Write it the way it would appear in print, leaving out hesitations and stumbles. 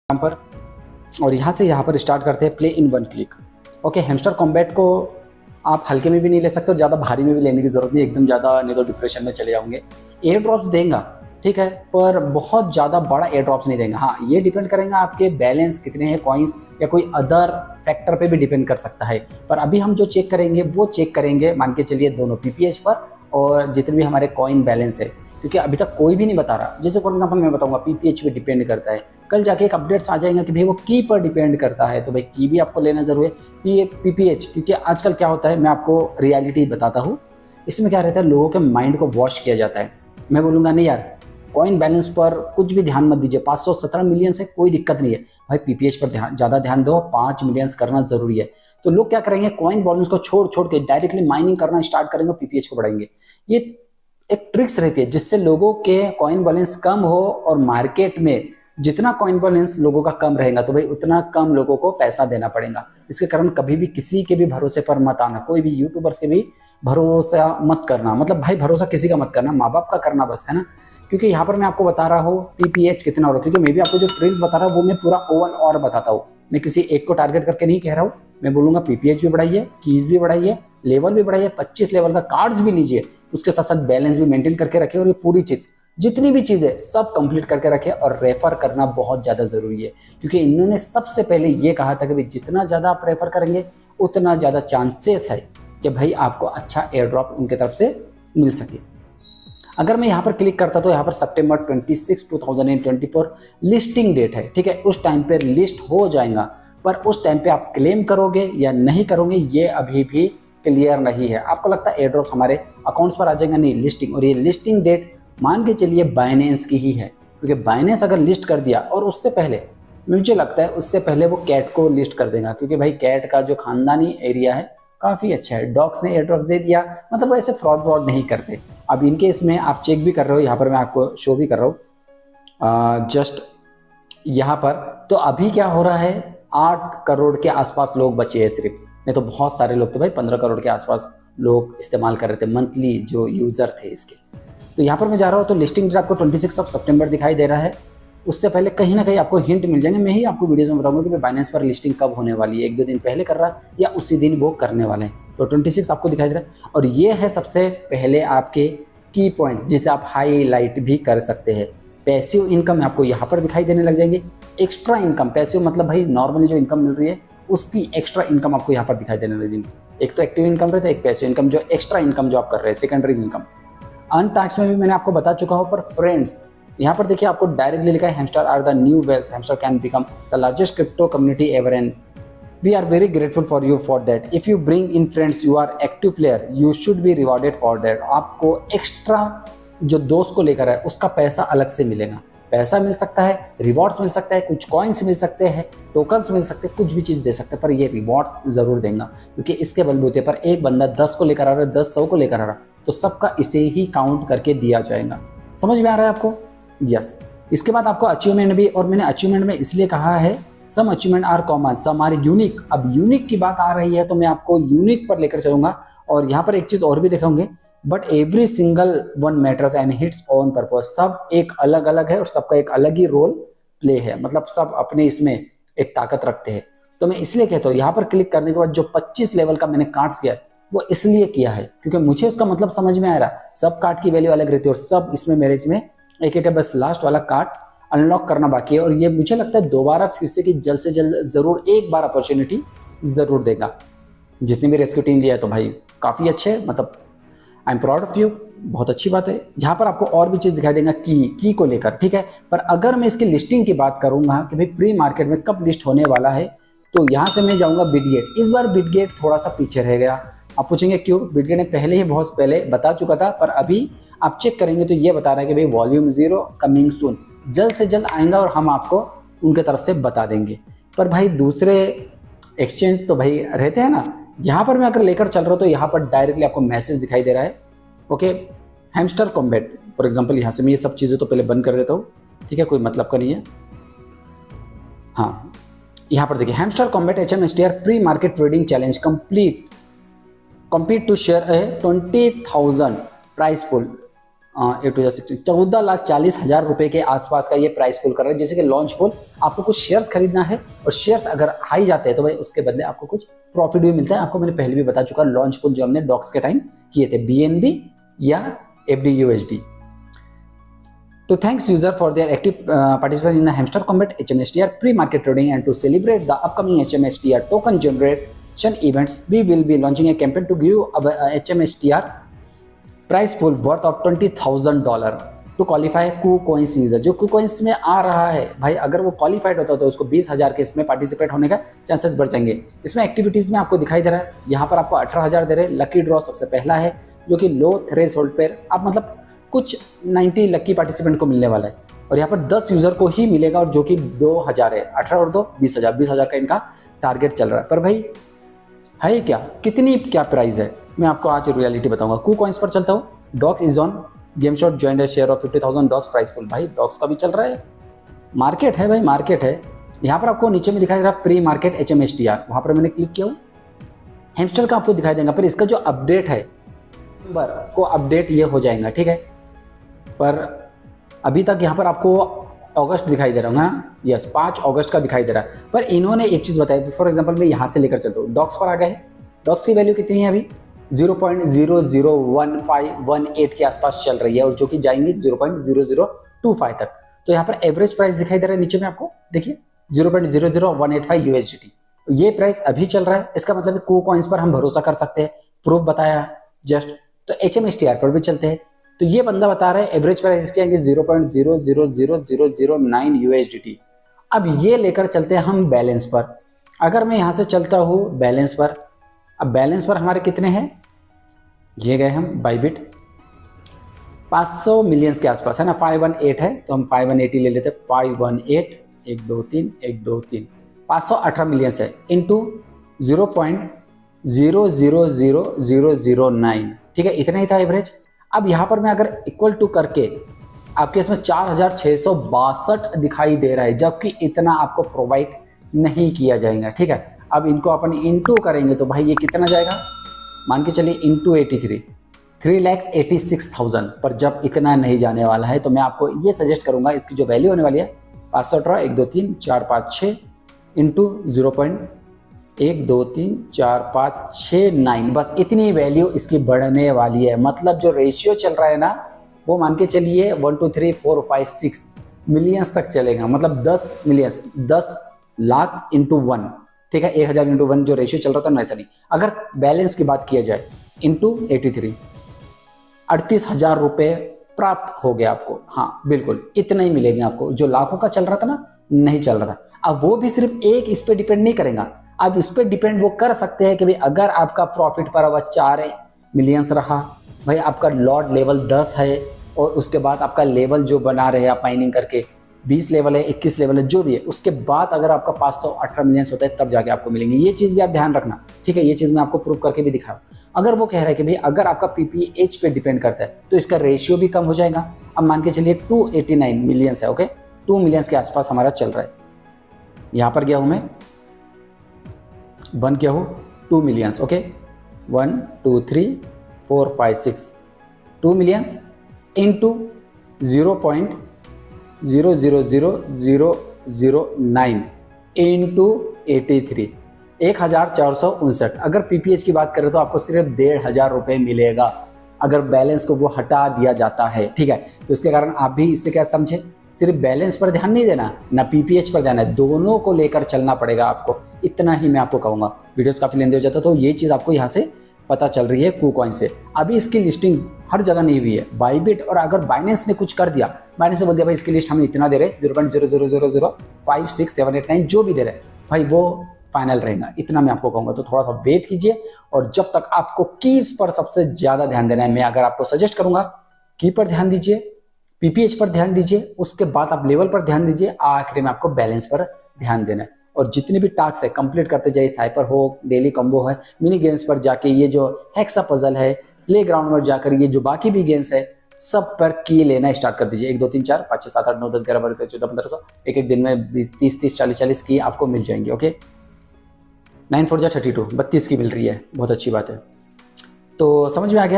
यहाँ पर, और यहाँ से यहाँ पर स्टार्ट करते हैं play in one click. Okay, hamster combat को आप हल्के में भी नहीं ले सकते और ज़्यादा भारी में भी लेने की ज़रूरत नहीं, एकदम ज़्यादा नहीं तो डिप्रेशन में चले जाओगे। एयर ड्रॉप्स देगा, ठीक है, पर बहुत ज़्यादा बड़ा एयर ड्रॉप्स नहीं देगा। हाँ, ये डिपेंड करेगा आपके बैलेंस कितने हैं कॉइन्स, या कोई अदर फैक्टर पे भी डिपेंड कर सकता है। पर अभी हम जो चेक करेंगे वो चेक करेंगे मान के चलिए दोनों पीपीएच पर और जितने भी हमारे कॉइन बैलेंस है, क्योंकि अभी तक कोई भी नहीं बता रहा। जैसे फॉर एग्जांपल मैं बताऊंगा पीपीएच पे डिपेंड करता है, कल जाके एक अपडेट्स आ जाएगा कि भाई वो की पर डिपेंड करता है, तो भाई की भी आपको लेना जरूरी है। पीपीएच, क्योंकि आजकल क्या होता है मैं आपको रियलिटी बताता हूँ, इसमें क्या रहता है लोगों के माइंड को वॉश किया जाता है। मैं बोलूँगा नहीं यार, कॉइन बैलेंस पर कुछ भी ध्यान मत दीजिए, 517 मिलियन से कोई दिक्कत नहीं है भाई, पीपीएच पर ज़्यादा ध्यान दो, 5 मिलियन करना जरूरी है। तो लोग क्या करेंगे, कॉइन बैलेंस को छोड़ छोड़ के डायरेक्टली माइनिंग करना स्टार्ट करेंगे, पीपीएच को बढ़ाएंगे। ये एक ट्रिक्स रहती है जिससे लोगों के कॉइन बैलेंस कम हो, और मार्केट में जितना कॉइन बैलेंस लोगों का कम रहेगा तो भाई उतना कम लोगों को पैसा देना पड़ेगा। इसके कारण कभी भी किसी के भी भरोसे पर मत आना, कोई भी यूट्यूबर्स के भी भरोसा मत करना, मतलब भाई भरोसा किसी का मत करना, माँ बाप का करना बस, है ना। क्योंकि यहाँ पर मैं आपको बता रहा हूँ पीपीएच कितना हो रहा है, क्योंकि मैं भी आपको जो ट्रिक्स बता रहा हूँ वो मैं पूरा ओवरऑल और बताता हूँ, मैं किसी एक को टारगेट करके नहीं कह रहा हूँ। मैं बोलूंगा पीपीएच भी बढ़ाइए, कीज भी बढ़ाइए, लेवल भी बढ़ाइए, 25 लेवल का कार्ड्स भी लीजिए, उसके साथ साथ बैलेंस भी मेंटेन करके रखे, और ये पूरी चीज जितनी भी चीजें सब कंप्लीट करके रखे। और रेफर करना बहुत ज्यादा जरूरी है, क्योंकि इन्होंने सबसे पहले ये कहा था कि भाई जितना ज्यादा आप रेफर करेंगे उतना ज्यादा चांसेस है कि भाई आपको अच्छा एयर ड्रॉप उनकी तरफ से मिल सके। अगर मैं यहाँ पर क्लिक करता तो यहाँ पर सितंबर 26, 2024 लिस्टिंग डेट है, ठीक है, उस टाइम पे लिस्ट हो जाएगा। पर उस टाइम पे आप क्लेम करोगे या नहीं करोगे ये अभी भी क्लियर नहीं है। आपको लगता है एयर ड्रॉप्स हमारे अकाउंट्स पर आ जाएगा, नहीं, लिस्टिंग, और ये लिस्टिंग डेट मान के चलिए बाइनेंस की ही है, क्योंकि बाइनेंस अगर लिस्ट कर दिया और उससे पहले, मुझे लगता है उससे पहले वो कैट को लिस्ट कर देगा, क्योंकि भाई कैट का जो खानदानी एरिया है काफ़ी अच्छा है। डॉक्स ने एयर ड्रॉप्स दे दिया, मतलब वो ऐसे फ्रॉड नहीं करते। अब इनके इसमें आप चेक भी कर रहे हो, यहाँ पर मैं आपको शो भी कर रहा हूँ जस्ट यहाँ पर। तो अभी क्या हो रहा है, 8 करोड़ के आसपास लोग बचे हैं सिर्फ, नहीं तो बहुत सारे लोग थे भाई, 15 करोड़ के आसपास लोग इस्तेमाल कर रहे थे मंथली जो यूज़र थे इसके। तो यहाँ पर मैं जा रहा हूँ तो लिस्टिंग डेट आपको 26 सितंबर दिखाई दे रहा है। उससे पहले कहीं ना कहीं आपको हिंट मिल जाएंगे, मैं ही आपको वीडियोस में बताऊंगा कि बाइनेंस पर लिस्टिंग कब होने वाली है, 1-2 दिन पहले कर रहा है या उसी दिन वो करने वाले हैं। तो 26 आपको दिखाई दे रहा है, और ये है सबसे पहले आपके की पॉइंट जिसे आप हाईलाइट भी कर सकते हैं। पैसिव इनकम आपको यहाँ पर दिखाई देने लग जाएंगे, एक्स्ट्रा इनकम, पैसिव मतलब भाई नॉर्मली जो इनकम मिल रही है उसकी एक्स्ट्रा इनकम आपको यहाँ पर दिखाई देने लग जाएंगी। एक तो एक्टिव इनकम रहता है, एक पैसिव इनकम, जो एक्स्ट्रा इनकम जो आप कर रहे हैं सेकेंडरी इनकम। अनटैक्स में भी मैंने आपको बता चुका हूँ। पर फ्रेंड्स यहाँ पर देखिए आपको डायरेक्टली लिखा है Hamster are the new whales, Hamster can become the largest crypto community ever and we are very grateful for you for that. If you bring in friends you are active player you should be rewarded for that. आपको extra जो दोस्त को लेकर है उसका पैसा अलग से मिलेगा, पैसा मिल सकता है, रिवॉर्ड्स मिल सकता है, कुछ कॉइन्स मिल सकते हैं, टोकन्स मिल सकते हैं, कुछ भी चीज़ दे सकते हैं, पर ये रिवॉर्ड जरूर देगा, क्योंकि इसके बलबूते पर एक बंदा 10 को लेकर आ रहा है, 10 100 को लेकर आ रहा है, तो सबका इसे ही काउंट करके दिया जाएगा। समझ में आ रहा है आपको? यस। इसके बाद आपको अचीवमेंट भी, और मैंने अचीवमेंट में इसलिए कहा है some achievement are common some are unique. अब यूनिक की बात आ रही है तो मैं आपको यूनिक पर लेकर चलूंगा, और यहाँ पर एक चीज़ और भी दिखाऊंगे, but every single one matters and hits on purpose. सब एक अलग अलग है और सबका एक अलग ही रोल प्ले है, मतलब सब अपने इसमें एक ताकत रखते हैं। तो मैं इसलिए कहता हूँ यहाँ पर क्लिक करने के बाद जो 25 लेवल का मैंने कार्ड्स किया वो इसलिए किया है क्योंकि मुझे उसका मतलब समझ में आ रहा है। सब कार्ड की वैल्यू अलग रहती है और सब इसमें मेरे इसमें एक एक है, बस लास्ट वाला कार्ड अनलॉक करना बाकी है। और ये मुझे लगता है दोबारा फिर से कि जल्द से जल्द जरूर एक बार अपॉर्चुनिटी जरूर देगा। जिसने भी रेस्क्यू टीम लिया है तो भाई काफ़ी अच्छे है, मतलब I am proud of you, बहुत अच्छी बात है। यहाँ पर आपको और भी चीज़ दिखाई देगा की को लेकर, ठीक है। पर अगर मैं इसकी लिस्टिंग की बात करूंगा कि भाई प्री मार्केट में कब लिस्ट होने वाला है, तो यहाँ से मैं जाऊँगा बिटगेट। इस बार बिटगेट थोड़ा सा पीछे रह गया। आप पूछेंगे क्यों? बिटगेट ने पहले ही बहुत पहले बता चुका था, पर अभी आप चेक करेंगे तो ये बता रहा है कि भाई वॉल्यूम 0 कमिंग सून, जल्द से जल्द आएगा और हम आपको उनके तरफ से बता देंगे। पर भाई दूसरे एक्सचेंज तो भाई रहते हैं ना, यहाँ पर मैं अगर लेकर चल रहा हूँ तो यहाँ पर डायरेक्टली आपको मैसेज दिखाई दे रहा है, okay, hamster combat for example. यहाँ से मैं ये सब चीज़ें तो पहले बंद कर देता हूँ, ठीक है, कोई मतलब का नहीं है। हाँ, यहाँ पर देखिए Hamster Kombat HMSTR pre market trading challenge complete to share a 20,000 prize pool 8 to 16 14,40,000 रुपए के आसपास का ये प्राइस पुल कर रहा है। जैसे कि लॉन्च पुल आपको कुछ शेयर्स खरीदना है और शेयर्स अगर हाई जाते हैं तो भाई उसके बदले आपको कुछ प्रॉफिट भी मिलता है। आपको मैंने पहले भी बता चुका लॉन्च पुल जो हमने डॉक्स के टाइम किए थे, BNB या FDUSD। To thanks user for their active participation in the Hamster Combat HMSTR pre-market trading, and to celebrate the upcoming HMSTR token generation events, we will be launching a campaign to give HMSTR prize pool worth of $20,000 to qualify KuCoins user। जो KuCoins में आ रहा है भाई, अगर वो qualified होता है तो उसको 20,000 के इसमें पार्टिसिपेट होने का चांसेस बढ़ जाएंगे। इसमें एक्टिविटीज़ में आपको दिखाई दे रहा है, यहाँ पर आपको 18,000 दे रहे हैं। लकी ड्रॉ सबसे पहला है जो कि लो थ्रेश होल्ड पर आप मतलब कुछ 90 लकी पार्टिसिपेंट को मिलने वाला है और यहाँ पर 10 यूजर को ही मिलेगा और जो कि 2,000 है। 18 और 2 20,000 का इनका टारगेट चल रहा है। पर भाई है क्या, कितनी क्या प्राइस है, मैं आपको आज रियलिटी बताऊंगा। KuCoins पर चलता हूँ। Dogs is on game shot joined a share of 50,000 dogs price pool. भाई डॉक्स का भी चल रहा है, मार्केट है भाई, मार्केट है। यहाँ पर आपको नीचे में दिखाई दे रहा है प्री मार्केट HMSTR, वहाँ पर मैंने क्लिक किया हूँ। हेमस्टर का आपको दिखाई देगा, पर इसका जो अपडेट है को अपडेट ये हो जाएगा, ठीक है। पर अभी तक यहाँ पर आपको अगस्त दिखाई दे रहा हूँ ना, यस 5 अगस्त का दिखाई दे रहा है। पर इन्होंने एक चीज़ बताई, फॉर एग्जांपल मैं यहाँ से लेकर चलता हूँ, डॉक्स पर आ गए। डॉक्स की वैल्यू कितनी है अभी 0.001518 के आसपास चल रही है और जो कि जाएंगी 0.0025 तक। तो यहाँ पर एवरेज प्राइस दिखाई दे रहा है नीचे में, आपको देखिए 0.00185 USDT। ये प्राइस अभी चल रहा है, इसका मतलब KuCoins पर हम भरोसा कर सकते हैं, प्रूफ बताया जस्ट। तो HMSTR पर भी चलते हैं, तो ये बंदा बता रहा है एवरेज प्राइस इसके आएंगे 0.000009 USDT। अब ये लेकर चलते हैं हम बैलेंस पर। अगर मैं यहाँ से चलता हूँ बैलेंस पर, अब बैलेंस पर हमारे कितने हैं, ये गए हम बाइबिट 500 मिलियंस के आसपास है ना, 518 है तो हम 518 ले लेते हैं। 518 1 2 3 1 2 3 518 मिलियंस है इंटू 0.000009, ठीक है, इतना ही था एवरेज। अब यहाँ पर मैं अगर इक्वल टू करके आपके इसमें 4,662 दिखाई दे रहा है, जबकि इतना आपको प्रोवाइड नहीं किया जाएगा, ठीक है। अब इनको अपन इंटू करेंगे तो भाई ये कितना जाएगा, मान के चलिए इंटू 83 3,86,000। पर जब इतना नहीं जाने वाला है तो मैं आपको ये सजेस्ट करूंगा, इसकी जो वैल्यू होने वाली है 518 1 2 3 4 5 6 इंटू 0.1234569, बस इतनी वैल्यू इसकी बढ़ने वाली है। मतलब जो रेशियो चल रहा है ना, वो मान के चलिए 1 2 3 4 5 6 मिलियंस तक चलेगा। मतलब 10 मिलियंस 10 लाख इंटू 1, ठीक है, 1000 इंटू 1 जो रेशियो चल रहा था ना, ऐसा नहीं। अगर बैलेंस की बात किया जाए इंटू 83 38,000 रुपये प्राप्त हो गया आपको। हाँ बिल्कुल इतना ही मिलेगा आपको, जो लाखों का चल रहा था ना, नहीं चल रहा था। अब वो भी सिर्फ एक इस पे डिपेंड नहीं करेगा, अब इस पे डिपेंड वो कर सकते हैं कि भाई अगर आपका प्रॉफिट पर अब 4 मिलियंस रहा, भाई आपका लॉट लेवल 10 है और उसके बाद आपका लेवल जो बना रहे आप माइनिंग करके 20 लेवल है 21 लेवल है जो भी है, उसके बाद अगर आपका 518 मिलियंस होता है तब जाके आपको मिलेंगे। ये चीज़ भी आप ध्यान रखना, ठीक है। ये चीज़ मैं आपको प्रूव करके भी दिखा रहा हूँ। अगर वो कह रहा है कि भाई अगर आपका PPH पे डिपेंड करता है तो इसका रेशियो भी कम हो जाएगा। अब मान के चलिए 289 मिलियंस है, ओके, 2 मिलियंस के आसपास हमारा चल रहा है। यहाँ पर गया हूँ मैं, बन गया हूँ 2 millions, okay, 1 2 3 4 5 6 2 millions into 0.000009 into 83 1459। अगर PPH की बात करें तो आपको सिर्फ 1,500 रुपये मिलेगा अगर बैलेंस को वो हटा दिया जाता है, ठीक है। तो इसके कारण आप भी इससे क्या समझे, सिर्फ बैलेंस पर ध्यान नहीं देना ना PPH पर ध्यान है, दोनों को लेकर चलना पड़ेगा आपको। इतना ही मैं आपको कहूँगा। वीडियोस काफ़ी लेंदी हो जाता तो ये चीज़ आपको यहाँ से पता चल रही है KuCoin से। अभी इसकी लिस्टिंग हर जगह नहीं हुई है, बाइबिट और अगर बाइनेंस ने कुछ कर दिया, बाइनेंस ने बोल दिया भाई इसकी लिस्ट हम इतना दे रहे 0.00005789 जो भी दे रहे भाई वो फाइनल रहेगा, इतना मैं आपको कहूँगा। तो थोड़ा सा वेट कीजिए और जब तक आपको कीज पर सबसे ज़्यादा ध्यान देना है, मैं अगर आपको सजेस्ट करूँगा की पर ध्यान दीजिए, PPH पर ध्यान दीजिए, उसके बाद आप लेवल पर ध्यान दीजिए, आखिरी में आपको बैलेंस पर ध्यान देना है। और जितने भी टास्क है कंप्लीट करते जाइए, साइपर हो, डेली कॉम्बो है, मिनी गेम्स पर जाके ये जो हेक्सा पजल है, प्ले ग्राउंड पर जाकर ये जो बाकी भी गेम्स है सब पर की लेना स्टार्ट कर दीजिए। 1 2 3 4 5 6 7 8 9 10 11 12 13 14 1500 एक दिन में 30 40 की आपको मिल जाएंगे, ओके। 9 4 जा 32 32 की मिल रही है, बहुत अच्छी बात है। तो समझ में आ गया।